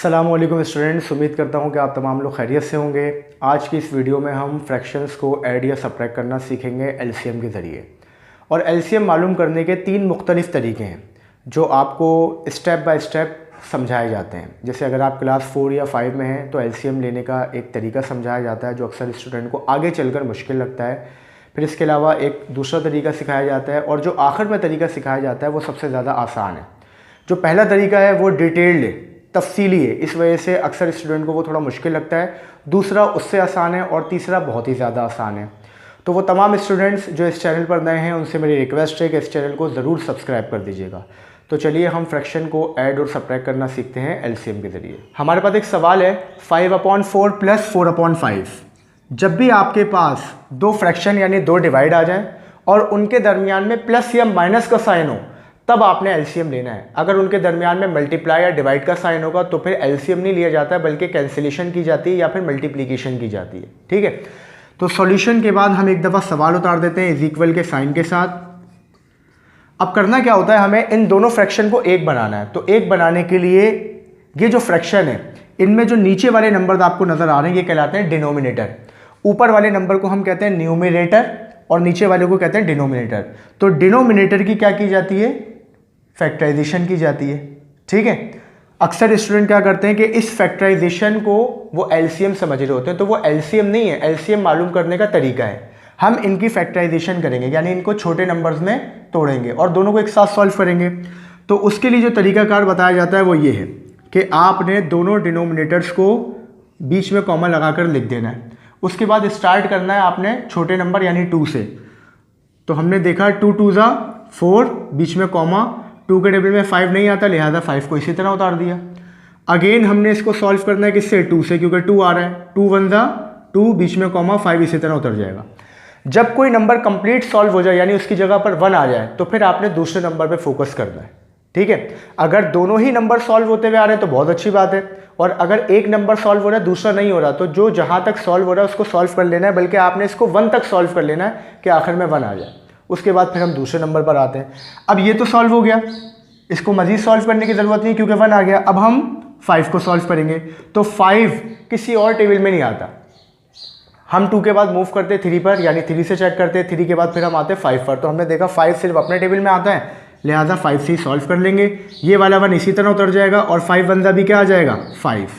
अस्सलामुअलैकुम स्टूडेंट्स, उम्मीद करता हूँ कि आप तमाम लोग खैरियत से होंगे। आज की इस वीडियो में हम फ्रैक्शंस को ऐड या सबट्रैक्ट करना सीखेंगे एलसीएम के ज़रिए। और एलसीएम मालूम करने के 3 मुख्तलिफ़ तरीके हैं जो आपको स्टेप बाय स्टेप समझाए जाते हैं। जैसे अगर आप क्लास 4 या 5 में हैं तो एलसीएम लेने का एक तरीका समझाया जाता है जो अक्सर स्टूडेंट को आगे चलकर मुश्किल लगता है। फिर इसके अलावा एक दूसरा तरीका सिखाया जाता है और जो आखिर में तरीका सिखाया जाता है वो सबसे ज़्यादा आसान है। जो पहला तरीका है वो डिटेल्ड है, तफसीली है, इस वजह से अक्सर स्टूडेंट को वो थोड़ा मुश्किल लगता है। दूसरा उससे आसान है और तीसरा बहुत ही ज़्यादा आसान है। तो वो तमाम स्टूडेंट्स जो इस चैनल पर नए हैं उनसे मेरी रिक्वेस्ट है कि इस चैनल को ज़रूर सब्सक्राइब कर दीजिएगा। तो चलिए हम फ्रैक्शन को ऐड और सबट्रैक्ट करना सीखते हैं एलसीएम के ज़रिए। हमारे पास एक सवाल है 5/4 + 4/5। जब भी आपके पास दो फ्रैक्शन यानी दो डिवाइड आ जाएँ और उनके दरमियान में प्लस या माइनस का साइन हो तब आपने एलसीएम लेना है। अगर उनके दरमियान में मल्टीप्लाई या डिवाइड का साइन होगा तो फिर एलसीएम नहीं लिया जाता है बल्कि कैंसिलेशन की जाती है या फिर मल्टीप्लिकेशन की जाती है। ठीक है, तो सॉल्यूशन के बाद हम एक दफ़ा सवाल उतार देते हैं इज इक्वल के साइन के साथ। अब करना क्या होता है, हमें इन दोनों फ्रैक्शन को एक बनाना है। तो एक बनाने के लिए ये जो फ्रैक्शन है इनमें जो नीचे वाले नंबर आपको नज़र आ रहे हैं ये कहलाते हैं डिनोमिनेटर। ऊपर वाले नंबर को हम कहते हैं न्यूमरेटर और नीचे वाले को कहते हैं डिनोमिनेटर। तो डिनोमिनेटर की क्या की जाती है, फैक्टराइजेशन की जाती है। ठीक है, अक्सर स्टूडेंट क्या करते हैं कि इस फैक्टराइजेशन को वो एलसीएम समझ रहे होते हैं, तो वो एलसीएम नहीं है, एलसीएम मालूम करने का तरीका है। हम इनकी फैक्टराइजेशन करेंगे यानी इनको छोटे नंबर्स में तोड़ेंगे और दोनों को एक साथ सॉल्व करेंगे। तो उसके लिए जो तरीकाकार बताया जाता है वो ये है कि आपने दोनों डिनोमिनेटर्स को बीच में कॉमा लगाकर लिख देना है। उसके बाद स्टार्ट करना है आपने छोटे नंबर यानी 2 से। तो हमने देखा 2 2 ज़ा 4, बीच में कॉमा, 2 के टेबल में 5 नहीं आता लिहाजा 5 को इसी तरह उतार दिया। अगेन हमने इसको सॉल्व करना है किससे, 2 से, क्योंकि 2 आ रहा है। 2 1 ज़ा 2, बीच में कॉमा, 5 इसी तरह उतर जाएगा। जब कोई नंबर कंप्लीट सॉल्व हो जाए यानी उसकी जगह पर 1 आ जाए तो फिर आपने दूसरे नंबर पे फोकस करना है। ठीक है, अगर दोनों ही नंबर सॉल्व होते हुए आ रहे हैं तो बहुत अच्छी बात है, और अगर एक नंबर सॉल्व हो रहा है दूसरा नहीं हो रहा तो जो जहाँ तक सॉल्व हो रहा है उसको सॉल्व कर लेना है, बल्कि आपने इसको 1 तक सॉल्व कर लेना है कि आखिर में 1 आ जाए। उसके बाद फिर हम दूसरे नंबर पर आते हैं। अब ये तो सॉल्व हो गया, इसको मज़ीद सॉल्व करने की ज़रूरत नहीं क्योंकि 1 आ गया। अब हम 5 को सॉल्व करेंगे। तो 5 किसी और टेबल में नहीं आता, हम 2 के बाद मूव करते 3 पर यानी 3 से चेक करते, 3 के बाद फिर हम आते 5 पर। तो हमने देखा 5 सिर्फ अपने टेबल में आता है लिहाजा 5 से सॉल्व कर लेंगे। ये वाला 1 इसी तरह उतर जाएगा और 5 1 ज़ा भी क्या आ जाएगा, 5।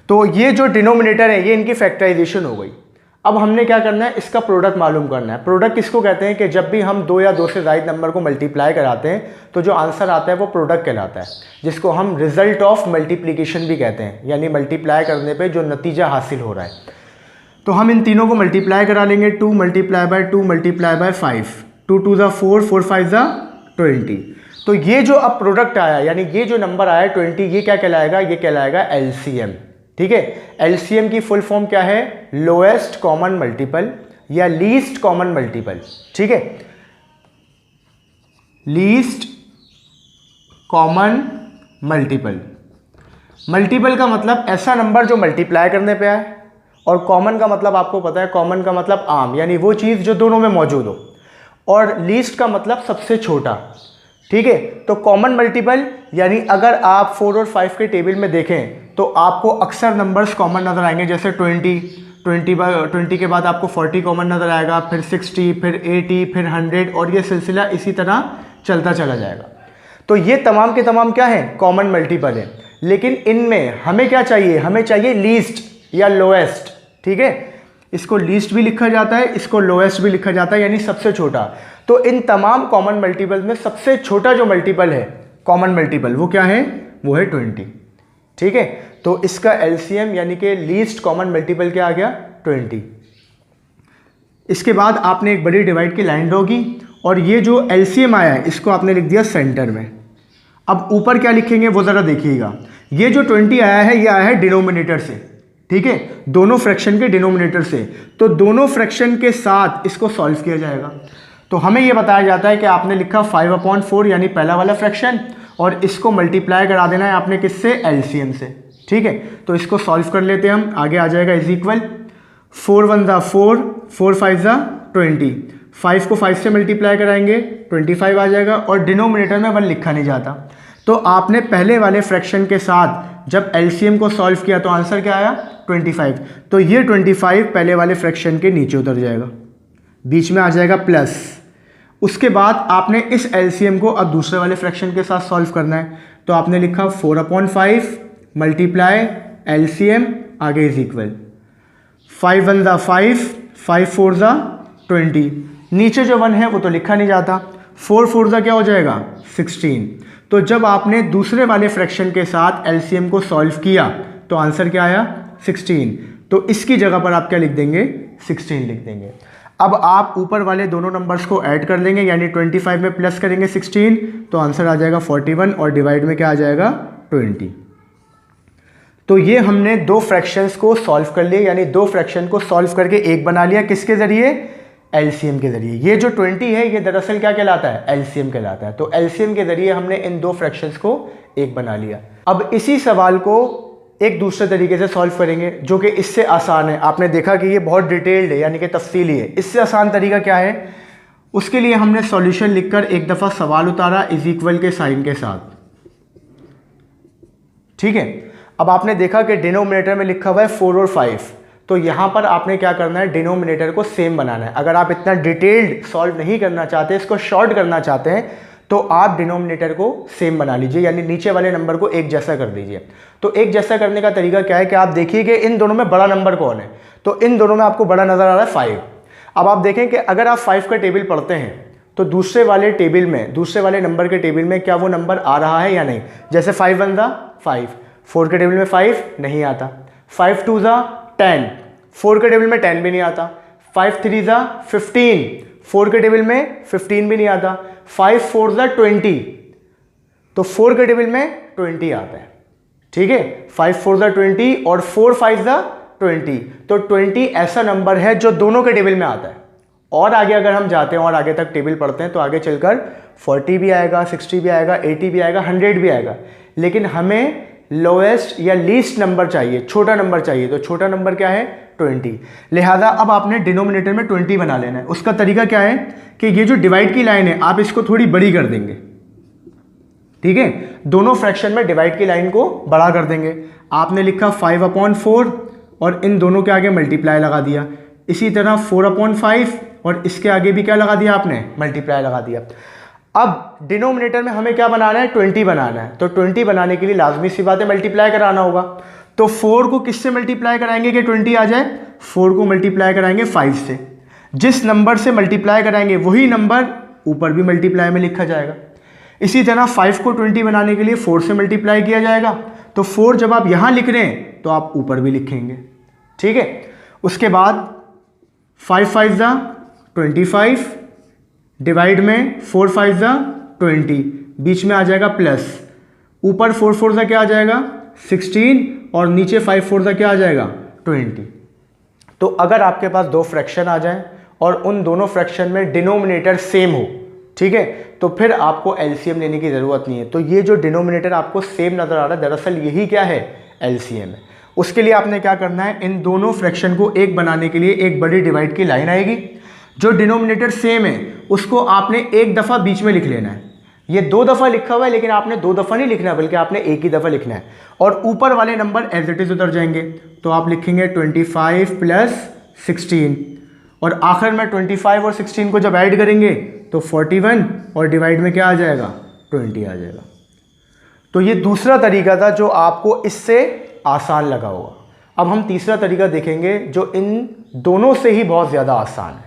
तो ये जो डिनोमिनेटर है ये इनकी फैक्टराइजेशन हो गई। अब हमने क्या करना है, इसका प्रोडक्ट मालूम करना है। प्रोडक्ट किसको कहते हैं कि जब भी हम 2 या 2 से ज़ायद नंबर को मल्टीप्लाई कराते हैं तो जो आंसर आता है वो प्रोडक्ट कहलाता है, जिसको हम रिजल्ट ऑफ मल्टीप्लिकेशन भी कहते हैं, यानी मल्टीप्लाई करने पे जो नतीजा हासिल हो रहा है। तो हम इन तीनों को मल्टीप्लाई करा लेंगे। 2 × 2 × 5, 2 2 ज़ा 4, 4 5 ज़ा 20। तो ये जो अब प्रोडक्ट आया यानी ये जो नंबर आया 20, ये क्या कहलाएगा, ये कहलाएगा एलसीएम। ठीक है, एलसीएम की फुल फॉर्म क्या है, लोएस्ट कॉमन मल्टीपल या लीस्ट कॉमन मल्टीपल। ठीक है, लीस्ट कॉमन मल्टीपल। मल्टीपल का मतलब ऐसा नंबर जो मल्टीप्लाई करने पे आए, और कॉमन का मतलब आपको पता है, कॉमन का मतलब आम यानी वो चीज़ जो दोनों में मौजूद हो, और लीस्ट का मतलब सबसे छोटा। ठीक है, तो कॉमन मल्टीपल यानी अगर आप 4 और 5 के टेबल में देखें तो आपको अक्सर नंबर्स कॉमन नज़र आएंगे, जैसे 20 के बाद आपको 40 कॉमन नज़र आएगा, फिर 60, फिर 80, फिर 100 और ये सिलसिला इसी तरह चलता चला जाएगा। तो ये तमाम के तमाम क्या हैं, कॉमन मल्टीपल हैं। लेकिन इनमें हमें क्या चाहिए, हमें चाहिए लीस्ट या लोएस्ट। ठीक है, इसको लीस्ट भी लिखा जाता है, इसको लोएस्ट भी लिखा जाता है यानी सबसे छोटा। तो इन तमाम कॉमन मल्टीपल में सबसे छोटा जो मल्टीपल है कॉमन मल्टीपल वो क्या है, वो है 20। ठीक है, तो इसका एलसीएम यानी कि लीस्ट कॉमन मल्टीपल क्या आ गया, 20। इसके बाद आपने एक बड़ी डिवाइड की लाइन ड्रॉ की और ये जो एलसीएम आया है इसको आपने लिख दिया सेंटर में। अब ऊपर क्या लिखेंगे वो ज़रा देखिएगा। ये जो 20 आया है ये आया है डिनोमिनेटर से। ठीक है, दोनों फ्रैक्शन के डिनोमिनेटर से, तो दोनों फ्रैक्शन के साथ इसको सॉल्व किया जाएगा। तो हमें यह बताया जाता है कि आपने लिखा 5/4 यानी पहला वाला फ्रैक्शन, और इसको मल्टीप्लाई करा देना है आपने किससे, एलसीएम से। ठीक है, तो इसको सॉल्व कर लेते हैं हम। आगे आ जाएगा इज इक्वल 4 1 ज़ा 4, 4 5 ज़ा 20, 5 को 5 से मल्टीप्लाई कराएंगे 25 आ जाएगा, और डिनोमिनेटर में 1 लिखा नहीं जाता। तो आपने पहले वाले फ्रैक्शन के साथ जब एलसीएम को सॉल्व किया तो आंसर क्या आया 25। तो ये 25 पहले वाले फ्रैक्शन के नीचे उतर जाएगा, बीच में आ जाएगा प्लस। उसके बाद आपने इस एलसीएम को अब दूसरे वाले फ्रैक्शन के साथ सॉल्व करना है। तो आपने लिखा 4/5 मल्टीप्लाई एलसीएम आगे इज इक्वल 5 1 ज़ा 5, 5 4 ज़ा 20। नीचे जो 1 है वो तो लिखा नहीं जाता, 4 4 ज़ा क्या हो जाएगा 16। तो जब आपने दूसरे वाले फ्रैक्शन के साथ एलसीएम को सॉल्व किया तो आंसर क्या आया 16। तो इसकी जगह पर आप क्या लिख देंगे 16 लिख देंगे। अब आप ऊपर वाले दोनों नंबर्स को ऐड कर लेंगे, यानी 25 में प्लस करेंगे 16 तो आंसर आ जाएगा 41 और डिवाइड में क्या आ जाएगा 20। तो ये हमने दो फ्रैक्शंस को सॉल्व कर लिए, यानी दो फ्रैक्शन को सॉल्व करके एक बना लिया। किसके जरिए? एलसीएम के जरिए। ये जो 20 है ये दरअसल क्या कहलाता है? एलसीएम कहलाता है। तो एलसीएम के जरिए हमने इन दो फ्रैक्शंस को एक बना लिया। अब इसी सवाल को एक दूसरे तरीके से सॉल्व करेंगे जो कि इससे आसान है। आपने देखा कि ये बहुत डिटेल्ड है, यानी कि तफसीली है। इससे आसान तरीका क्या है? उसके लिए हमने सॉल्यूशन लिखकर एक दफ़ा सवाल उतारा इज इक्वल के साइन के साथ, ठीक है। अब आपने देखा कि डिनोमिनेटर में लिखा हुआ है 4 और 5, तो यहाँ पर आपने क्या करना है? डिनोमिनेटर को सेम बनाना है। अगर आप इतना डिटेल्ड सॉल्व नहीं करना चाहते, इसको शॉर्ट करना चाहते हैं, तो आप डिनोमिनेटर को सेम बना लीजिए, यानी नीचे वाले नंबर को एक जैसा कर दीजिए। तो एक जैसा करने का तरीका क्या है कि आप देखिए कि इन दोनों में बड़ा नंबर कौन है। तो इन दोनों में आपको बड़ा नज़र आ रहा है 5। अब आप देखें कि अगर आप 5 का टेबल पढ़ते हैं तो दूसरे वाले टेबल में, दूसरे वाले नंबर के टेबल में क्या वो नंबर आ रहा है या नहीं? जैसे 5 1 ज़ा 5, 4 के टेबल में 5 नहीं आता। 5 2 ज़ा 10, 4 के टेबल में 10 भी नहीं आता। 5 3 ज़ा 15, 4 के टेबल में 15 भी नहीं आता। 5 4 ज़ा 20, तो 4 के टेबल में 20 आता है, ठीक है। 5 4 ज़ा 20 और 4 5 ज़ा 20, तो 20 ऐसा नंबर है जो दोनों के टेबल में आता है। और आगे अगर हम जाते हैं और आगे तक टेबल पढ़ते हैं तो आगे चलकर 40 भी आएगा, 60 भी आएगा, 80 भी आएगा, 100 भी आएगा। लेकिन हमें लोएस्ट या लीस्ट नंबर चाहिए, छोटा नंबर चाहिए। तो छोटा नंबर क्या है? 20। लिहाजा अब आपने डिनोमिनेटर में 20 बना लेना है। उसका तरीका क्या है कि ये जो डिवाइड की लाइन है आप इसको थोड़ी बड़ी कर देंगे, ठीक है। दोनों फ्रैक्शन में डिवाइड की लाइन को बड़ा कर देंगे। आपने लिखा 5/4 और इन दोनों के आगे मल्टीप्लाई लगा दिया। इसी तरह 4/5 और इसके आगे भी क्या लगा दिया आपने? मल्टीप्लाई लगा दिया। अब डिनोमिनेटर में हमें क्या बनाना है? 20 बनाना है। तो 20 बनाने के लिए लाजमी सी बात है मल्टीप्लाई कराना होगा। तो 4 को किससे मल्टीप्लाई कराएंगे कि 20 आ जाए? 4 को मल्टीप्लाई कराएंगे 5 से। जिस नंबर से मल्टीप्लाई कराएंगे वही नंबर ऊपर भी मल्टीप्लाई में लिखा जाएगा। इसी तरह 5 को 20 बनाने के लिए 4 से मल्टीप्लाई किया जाएगा। तो 4 जब आप यहाँ लिख रहे हैं तो आप ऊपर भी लिखेंगे, ठीक है। उसके बाद 5 5 ज़ा 25, डिवाइड में 4 5 ज़ा 20, बीच में आ जाएगा प्लस। ऊपर 4 4 ज़ा क्या आ जाएगा? 16 और नीचे 5 4 ज़ा क्या आ जाएगा? 20। तो अगर आपके पास दो फ्रैक्शन आ जाएं और उन दोनों फ्रैक्शन में डिनोमिनेटर सेम हो, ठीक है, तो फिर आपको एलसीएम लेने की ज़रूरत नहीं है। तो ये जो डिनोमिनेटर आपको सेम नज़र आ रहा है, दरअसल यही क्या है? एलसीएम है। उसके लिए आपने क्या करना है? इन दोनों फ्रैक्शन को एक बनाने के लिए एक बड़ी डिवाइड की लाइन आएगी। जो डिनोमिनेटर सेम है उसको आपने एक दफ़ा बीच में लिख लेना है। ये 2 दफ़ा लिखा हुआ है लेकिन आपने 2 दफ़ा नहीं लिखना बल्कि आपने एक ही दफ़ा लिखना है। और ऊपर वाले नंबर एज इट इज़ उतर जाएंगे। तो आप लिखेंगे 25 + 16 और आखिर में 25 और 16 को जब ऐड करेंगे तो 41 और डिवाइड में क्या आ जाएगा? 20 आ जाएगा। तो ये दूसरा तरीका था जो आपको इससे आसान लगा होगा। अब हम तीसरा तरीका देखेंगे जो इन दोनों से ही बहुत ज़्यादा आसान है।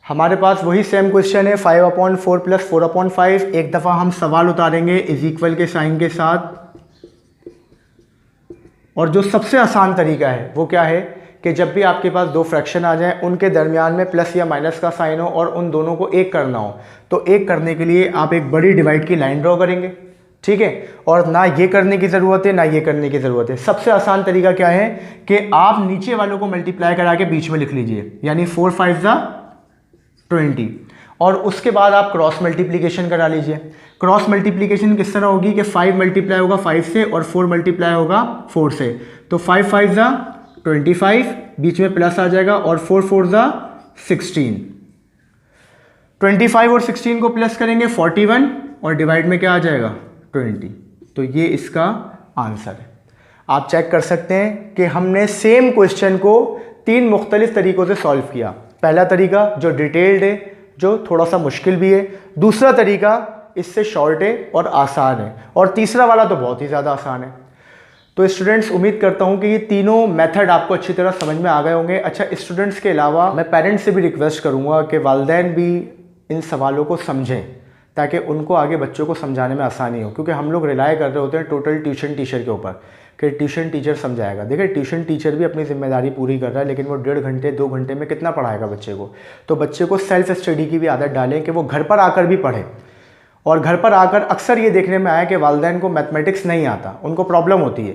हमारे पास वही सेम क्वेश्चन है 5/4 + 4/5। एक दफ़ा हम सवाल उतारेंगे इज इक्वल के साइन के साथ। और जो सबसे आसान तरीका है वो क्या है कि जब भी आपके पास दो फ्रैक्शन आ जाएं उनके दरमियान में प्लस या माइनस का साइन हो और उन दोनों को एक करना हो, तो एक करने के लिए आप एक बड़ी डिवाइड की लाइन ड्रॉ करेंगे, ठीक है। और ना ये करने की ज़रूरत है ना ये करने की ज़रूरत है। सबसे आसान तरीका क्या है कि आप नीचे वालों को मल्टीप्लाई करा के बीच में लिख लीजिए, यानी 4 5 ज़ा 20 और उसके बाद आप क्रॉस मल्टीप्लिकेशन करा लीजिए। क्रॉस मल्टीप्लिकेशन किस तरह होगी कि 5 मल्टीप्लाई होगा 5 से और 4 मल्टीप्लाई होगा 4 से। तो 5 5 ज़ा 25, बीच में प्लस आ जाएगा और 4 4 ज़ा 16। 25 और 16 को प्लस करेंगे 41 और डिवाइड में क्या आ जाएगा? 20। तो ये इसका आंसर है। आप चेक कर सकते हैं कि हमने सेम क्वेश्चन को 3 मुख्तलिफ तरीक़ों से सॉल्व किया। पहला तरीका जो डिटेल्ड है, जो थोड़ा सा मुश्किल भी है। दूसरा तरीका इससे शॉर्ट है और आसान है। और तीसरा वाला तो बहुत ही ज़्यादा आसान है। तो स्टूडेंट्स, उम्मीद करता हूँ कि ये तीनों मेथड आपको अच्छी तरह समझ में आ गए होंगे। अच्छा, स्टूडेंट्स के अलावा मैं पेरेंट्स से भी रिक्वेस्ट करूँगा कि वालिदैन भी इन सवालों को समझें, ताकि उनको आगे बच्चों को समझाने में आसानी हो। क्योंकि हम लोग रिलाय कर रहे होते हैं टोटल ट्यूशन टीचर के ऊपर कि ट्यूशन टीचर समझाएगा। देखिए, ट्यूशन टीचर भी अपनी जिम्मेदारी पूरी कर रहा है, लेकिन वो 1.5 घंटे 2 घंटे में कितना पढ़ाएगा बच्चे को। तो बच्चे को सेल्फ स्टडी की भी आदत डालें कि वो घर पर आकर भी पढ़े। और घर पर आकर अक्सर ये देखने में आया कि वालिदैन को मैथमेटिक्स नहीं आता, उनको प्रॉब्लम होती है,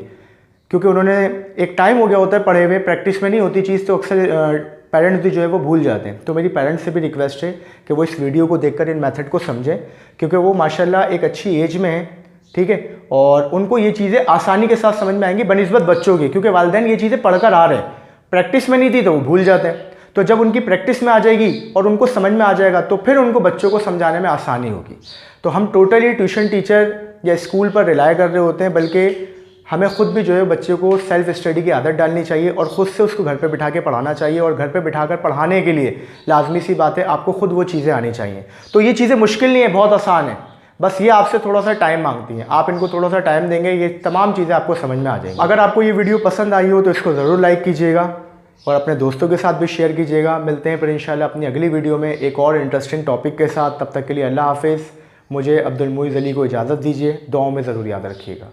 क्योंकि उन्होंने एक टाइम हो गया होता है पढ़े हुए, प्रैक्टिस में नहीं होती चीज़, तो अक्सर पेरेंट्स भी जो है वो भूल जाते हैं। तो मेरी पेरेंट्स से भी रिक्वेस्ट है कि वो इस वीडियो को देखकर इन मेथड को समझें, क्योंकि वो माशाल्लाह एक अच्छी एज में है, ठीक है, और उनको ये चीज़ें आसानी के साथ समझ में आएंगी बनिस्बत बच्चों की। क्योंकि वालिदैन ये चीज़ें पढ़कर आ रहे हैं, प्रैक्टिस में नहीं थी तो वो भूल जाते हैं। तो जब उनकी प्रैक्टिस में आ जाएगी और उनको समझ में आ जाएगा, तो फिर उनको बच्चों को समझाने में आसानी होगी। तो हम टोटली ट्यूशन टीचर या स्कूल पर रिलाय कर रहे होते हैं, बल्कि हमें ख़ुद भी जो है बच्चे को सेल्फ स्टडी की आदत डालनी चाहिए और ख़ुद से उसको घर पे बिठा के पढ़ाना चाहिए। और घर पे बिठाकर पढ़ाने के लिए लाजमी सी बात है, आपको ख़ुद वो चीज़ें आनी चाहिए। तो ये चीज़ें मुश्किल नहीं है, बहुत आसान है, बस ये आपसे थोड़ा सा टाइम मांगती हैं। आप इनको थोड़ा सा टाइम देंगे, ये तमाम चीज़ें आपको समझ में आ जाएंगी। अगर आपको ये वीडियो पसंद आई हो तो इसको ज़रूर लाइक कीजिएगा और अपने दोस्तों के साथ भी शेयर कीजिएगा। मिलते हैं फिर इंशाल्लाह अपनी अगली वीडियो में एक और इंटरेस्टिंग टॉपिक के साथ। तब तक के लिए अल्लाह हाफिज़। मुझे अब्दुल मुईज़ अली को इजाज़त दीजिए। दुआओं में ज़रूर याद रखिएगा।